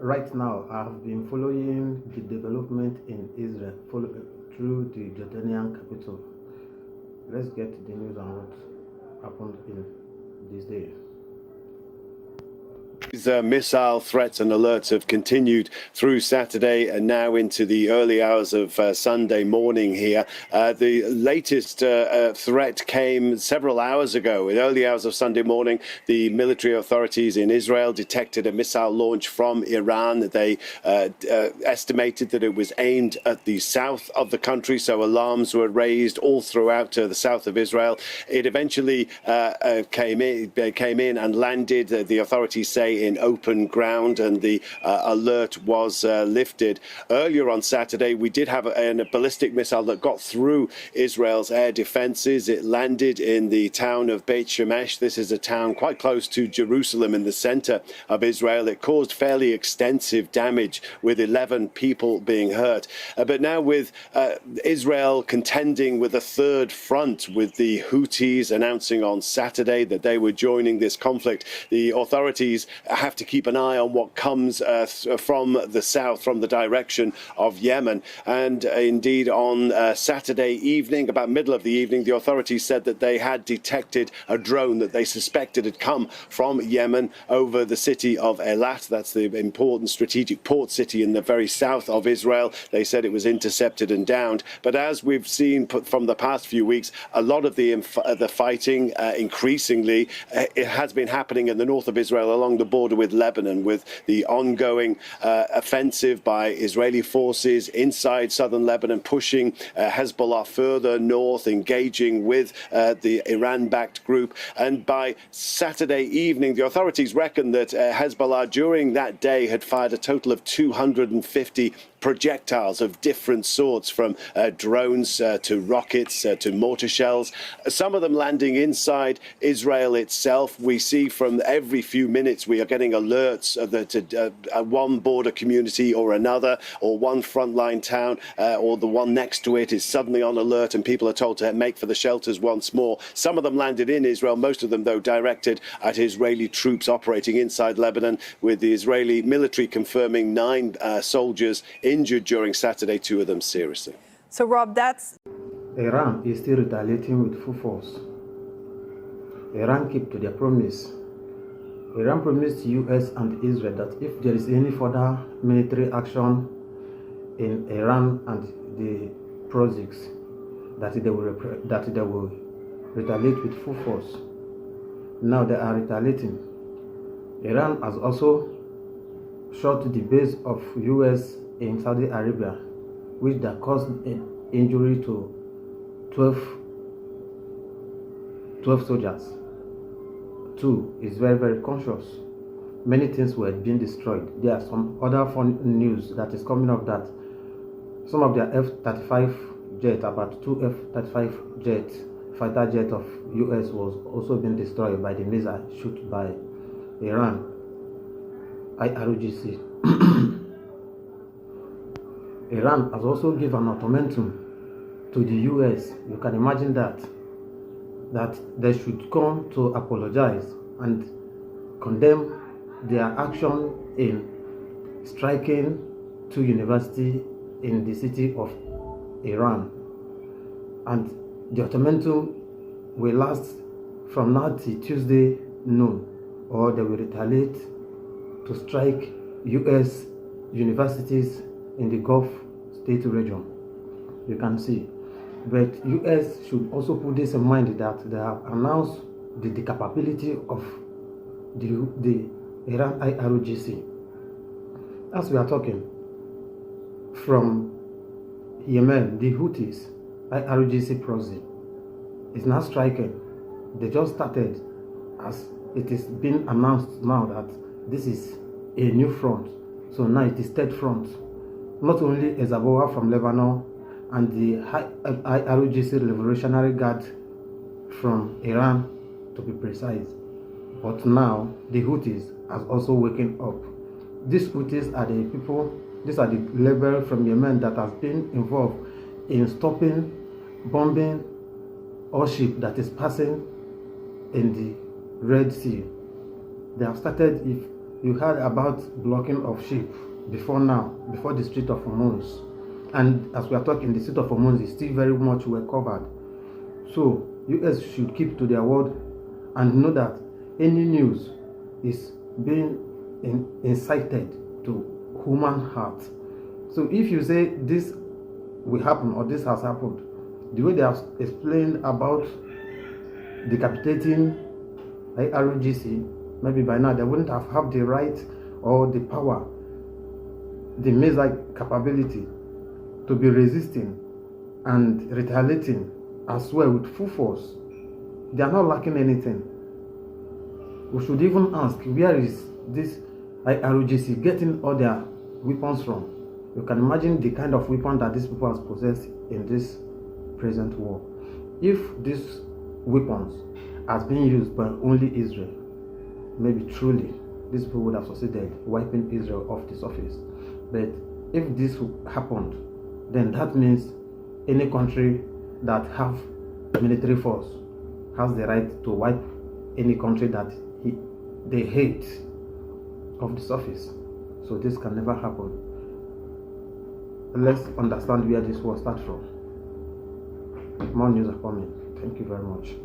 Right now, I have been following the development in Israel through the Jordanian capital. Let's get the news on what happened in this day. These missile threats and alerts have continued through Saturday and now into the early hours of Sunday morning here. The latest threat came several hours ago. In early hours of Sunday morning, the military authorities in Israel detected a missile launch from Iran. They estimated that it was aimed at the south of the country, so alarms were raised all throughout the south of Israel. It eventually came in and landed, the authorities say, in open ground, and the alert was lifted. Earlier on Saturday, we did have a ballistic missile that got through Israel's air defenses. It landed in the town of Beit Shemesh. This is a town quite close to Jerusalem in the center of Israel. It caused fairly extensive damage, with 11 people being hurt. But now with Israel contending with a third front, with the Houthis announcing on Saturday that they were joining this conflict, the authorities have to keep an eye on what comes from the south, from the direction of Yemen. And indeed, on Saturday evening, about middle of the evening, the authorities said that they had detected a drone that they suspected had come from Yemen over the city of Eilat. That's the important strategic port city in the very south of Israel. They said it was intercepted and downed. But as we've seen from the past few weeks, a lot of the fighting, increasingly, it has been happening in the north of Israel along the border with Lebanon, with the ongoing offensive by Israeli forces inside southern Lebanon, pushing Hezbollah further north, engaging with the Iran-backed group. And by Saturday evening, the authorities reckon that Hezbollah during that day had fired a total of 250 projectiles of different sorts, from drones to rockets to mortar shells, some of them landing inside Israel itself. We see from every few minutes we are getting alerts that one border community or another, or one frontline town or the one next to it, is suddenly on alert, and people are told to make for the shelters once more. Some of them landed in Israel, most of them, though, directed at Israeli troops operating inside Lebanon, with the Israeli military confirming 9 soldiers injured during Saturday, 2 of them seriously. So, Rob, that's... Iran is still retaliating with full force. Iran kept to their promise. Iran promised US and Israel that if there is any further military action in Iran and the projects, that they will retaliate with full force. Now they are retaliating. Iran has also shot the base of US in Saudi Arabia, which that caused an injury to 12 soldiers. 2 is very, very conscious. Many things were being destroyed. There are some other fun news that is coming up, that some of their F-35 jet, about 2 F-35 jets, fighter jet of US, was also being destroyed by the missile shot by Iran, IRGC. Iran has also given an ultimatum to the US. You can imagine that they should come to apologize and condemn their action in striking 2 universities in the city of Iran. And the ultimatum will last from now till Tuesday noon, or they will retaliate to strike US universities in the Gulf State region. You can see. But US should also put this in mind, that they have announced the capability of the Iran IRGC. As we are talking, from Yemen, the Houthis IRGC proxy is now striking. They just started, as it is being announced now that this is a new front. So now it is third front. Not only Hezbollah from Lebanon and the IRGC Revolutionary Guard from Iran, to be precise, but now the Houthis has also waken up. These Houthis are the people, these are the rebels from Yemen that has been involved in stopping, bombing all ship that is passing in the Red Sea. They have started, if You heard about blocking of ship before now, before the Strait of Hormuz. And as we are talking, the Strait of Hormuz is still very much well covered. So US should keep to their word and know that any news is being incited to human heart. So if you say this will happen or this has happened, the way they have explained about decapitating IRGC, maybe by now they wouldn't have the right or the power, the missile capability to be resisting and retaliating as well with full force. They are not lacking anything. We should even ask, where is this IRGC getting all their weapons from? You can imagine the kind of weapon that these people have possessed in this present war. If these weapons are being used by only Israel, maybe truly these people would have succeeded wiping Israel off the surface. But if this happened, then that means any country that have military force has the right to wipe any country that they hate off the surface. So this can never happen. Let's understand where this war starts from. More news are coming. Thank you very much.